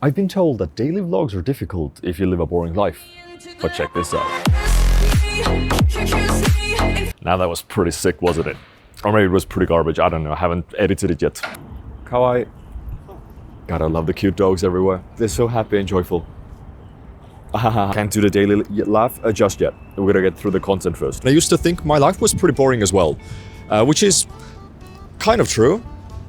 I've been told that daily vlogs are difficult if you live a boring life, but check this out. Now that was pretty sick, wasn't it? Or maybe it was pretty garbage, I don't know, I haven't edited it yet. Kawaii. God, I love the cute dogs everywhere. They're so happy and joyful. Can't do the daily laugh just yet. We're gonna get through the content first. I used to think my life was pretty boring as well, which is kind of true,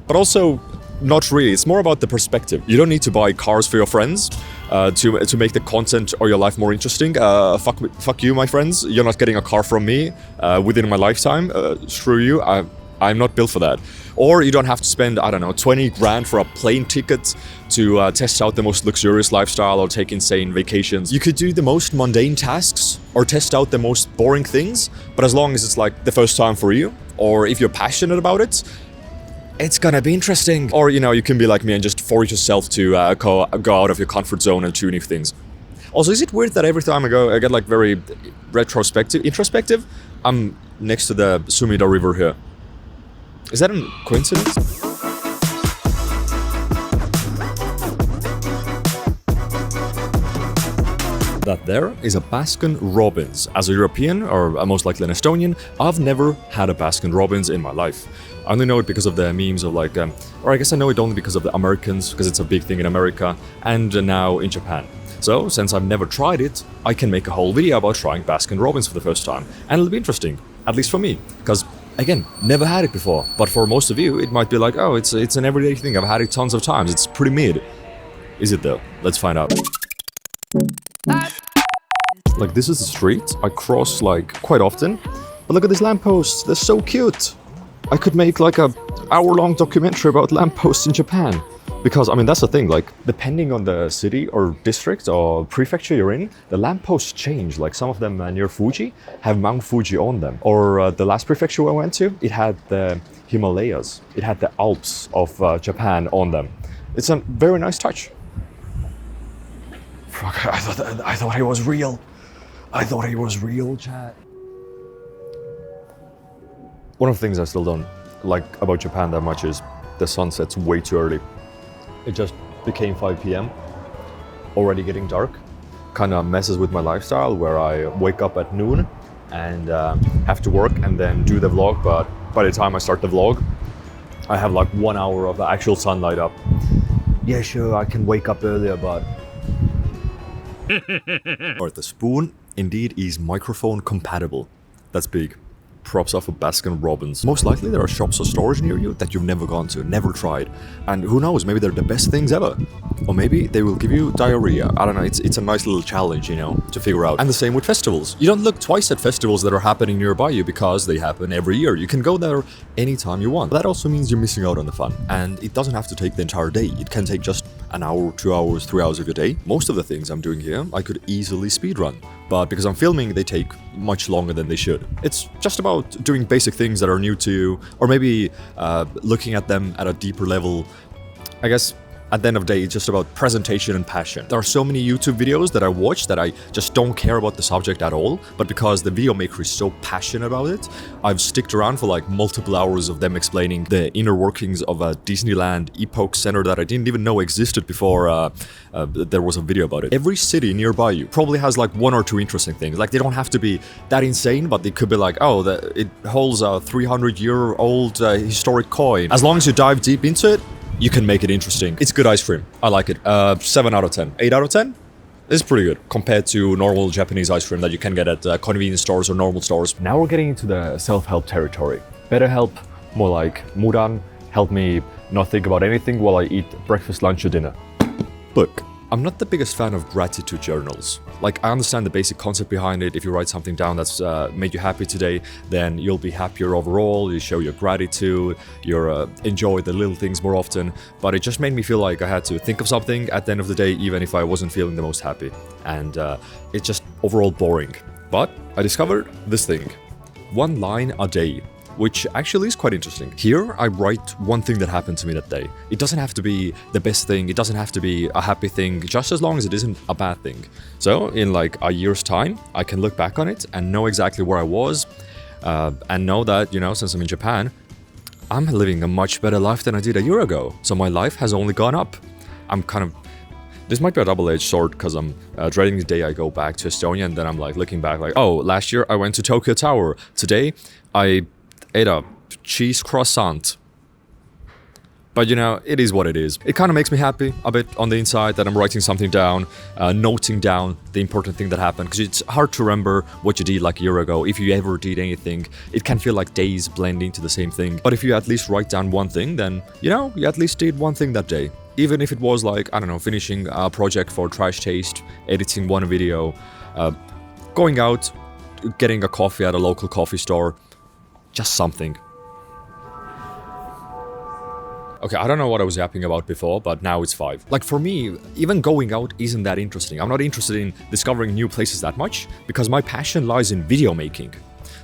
but also not really. It's more about the perspective. You don't need to buy cars for your friends to make the content or your life more interesting. Fuck you, my friends. You're not getting a car from me within my lifetime. Screw you. I'm not built for that. Or you don't have to spend, I don't know, 20 grand for a plane ticket to test out the most luxurious lifestyle or take insane vacations. You could do the most mundane tasks or test out the most boring things, but as long as it's like the first time for you, or if you're passionate about it, it's gonna be interesting. Or, you know, you can be like me and just force yourself to go out of your comfort zone and do new things. Also, is it weird that every time I get like very introspective? I'm next to the Sumida River here. Is that a coincidence? That there is a Baskin-Robbins. As a European, or most likely an Estonian, I've never had a Baskin-Robbins in my life. I only know it because of the memes of like, or I guess I know it only because of the Americans, because it's a big thing in America, and now in Japan. So, since I've never tried it, I can make a whole video about trying Baskin-Robbins for the first time. And it'll be interesting, at least for me, because again, never had it before. But for most of you, it might be like, oh, it's an everyday thing, I've had it tons of times, it's pretty mid. Is it though? Let's find out. Like, this is the street I cross like quite often, but look at these lampposts, they're so cute. I could make like a hour-long documentary about lampposts in Japan. Because, I mean, that's the thing, like, depending on the city or district or prefecture you're in, the lampposts change. Like, some of them near Fuji have Mount Fuji on them. Or the last prefecture I went to, it had the Himalayas. It had the Alps of Japan on them. It's a very nice touch. Fuck, I thought he was real. I thought he was real, chat. One of the things I still don't like about Japan that much is the sun sets way too early. It just became 5 p.m. already getting dark. Kind of messes with my lifestyle where I wake up at noon and have to work and then do the vlog, but by the time I start the vlog, I have like 1 hour of the actual sunlight up. Yeah, sure, I can wake up earlier, but... Or the spoon indeed is microphone compatible. That's big. Props off of Baskin-Robbins. Most likely there are shops or stores near you that you've never gone to, never tried. And who knows, maybe they're the best things ever. Or maybe they will give you diarrhea. I don't know, it's a nice little challenge, you know, to figure out. And the same with festivals. You don't look twice at festivals that are happening nearby you because they happen every year. You can go there anytime you want. That also means you're missing out on the fun. And it doesn't have to take the entire day. It can take just an hour, 2 hours, 3 hours of your day. Most of the things I'm doing here, I could easily speedrun. But because I'm filming, they take much longer than they should. It's just about doing basic things that are new to you, or maybe looking at them at a deeper level. I guess at the end of the day, it's just about presentation and passion. There are so many YouTube videos that I watch that I just don't care about the subject at all, but because the video maker is so passionate about it, I've sticked around for like multiple hours of them explaining the inner workings of a Disneyland Epoch Center that I didn't even know existed before there was a video about it. Every city nearby you probably has like 1 or 2 interesting things. Like, they don't have to be that insane, but they could be like, oh, it holds a 300-year-old historic coin. As long as you dive deep into it, you can make it interesting. It's good ice cream. I like it. 7 out of 10. 8 out of 10? It's pretty good compared to normal Japanese ice cream that you can get at convenience stores or normal stores. Now we're getting into the self-help territory. Better help, more like Mudan, help me not think about anything while I eat breakfast, lunch, or dinner. Look, I'm not the biggest fan of gratitude journals. Like, I understand the basic concept behind it. If you write something down that's made you happy today, then you'll be happier overall, you show your gratitude, you enjoy the little things more often. But it just made me feel like I had to think of something at the end of the day, even if I wasn't feeling the most happy. And it's just overall boring. But I discovered this thing. 1 line a day. Which actually is quite interesting. Here, I write one thing that happened to me that day. It doesn't have to be the best thing, it doesn't have to be a happy thing, just as long as it isn't a bad thing. So, in like a year's time, I can look back on it and know exactly where I was, and know that, you know, since I'm in Japan, I'm living a much better life than I did a year ago. So my life has only gone up. I'm kind of This might be a double-edged sword because I'm dreading the day I go back to Estonia and then I'm like looking back like, oh, last year I went to Tokyo Tower. Today I ate a cheese croissant. But you know, it is what it is. It kind of makes me happy a bit on the inside that I'm writing something down, noting down the important thing that happened. Because it's hard to remember what you did like a year ago. If you ever did anything, it can feel like days blend into the same thing. But if you at least write down one thing, then, you know, you at least did one thing that day. Even if it was like, I don't know, finishing a project for Trash Taste, editing one video, going out, getting a coffee at a local coffee store, just something. Okay, I don't know what I was yapping about before, but now it's 5. Like for me, even going out isn't that interesting. I'm not interested in discovering new places that much because my passion lies in video making.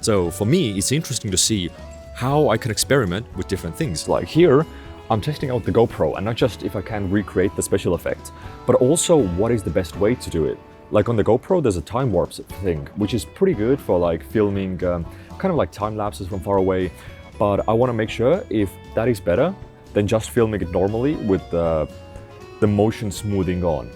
So for me, it's interesting to see how I can experiment with different things. Like here, I'm testing out the GoPro, and not just if I can recreate the special effect, but also what is the best way to do it. Like on the GoPro, there's a time warp thing, which is pretty good for like filming kind of like time lapses from far away. But I want to make sure if that is better than just filming it normally with the motion smoothing on.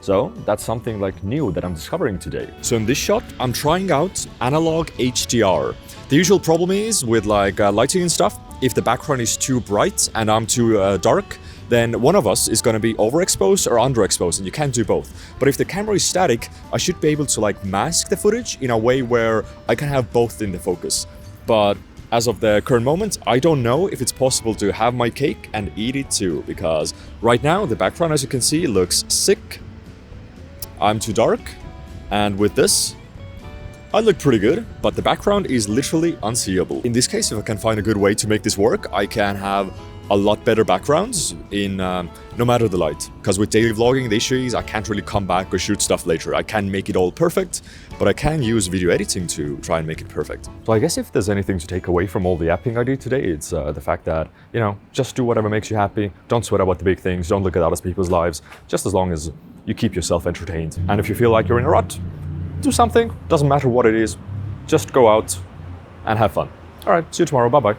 So that's something like new that I'm discovering today. So in this shot, I'm trying out analog HDR. The usual problem is with like lighting and stuff, if the background is too bright and I'm too dark, then one of us is going to be overexposed or underexposed, and you can't do both. But if the camera is static, I should be able to like mask the footage in a way where I can have both in the focus. But as of the current moment, I don't know if it's possible to have my cake and eat it too, because right now the background, as you can see, looks sick. I'm too dark, and with this, I look pretty good, but the background is literally unseeable. In this case, if I can find a good way to make this work, I can have a lot better backgrounds in no matter the light. Because with daily vlogging, the issue is I can't really come back or shoot stuff later. I can't make it all perfect, but I can use video editing to try and make it perfect. So I guess if there's anything to take away from all the yapping I did today, it's the fact that, you know, just do whatever makes you happy. Don't sweat about the big things. Don't look at other people's lives, just as long as you keep yourself entertained. And if you feel like you're in a rut, do something. Doesn't matter what it is. Just go out and have fun. All right, see you tomorrow. Bye-bye.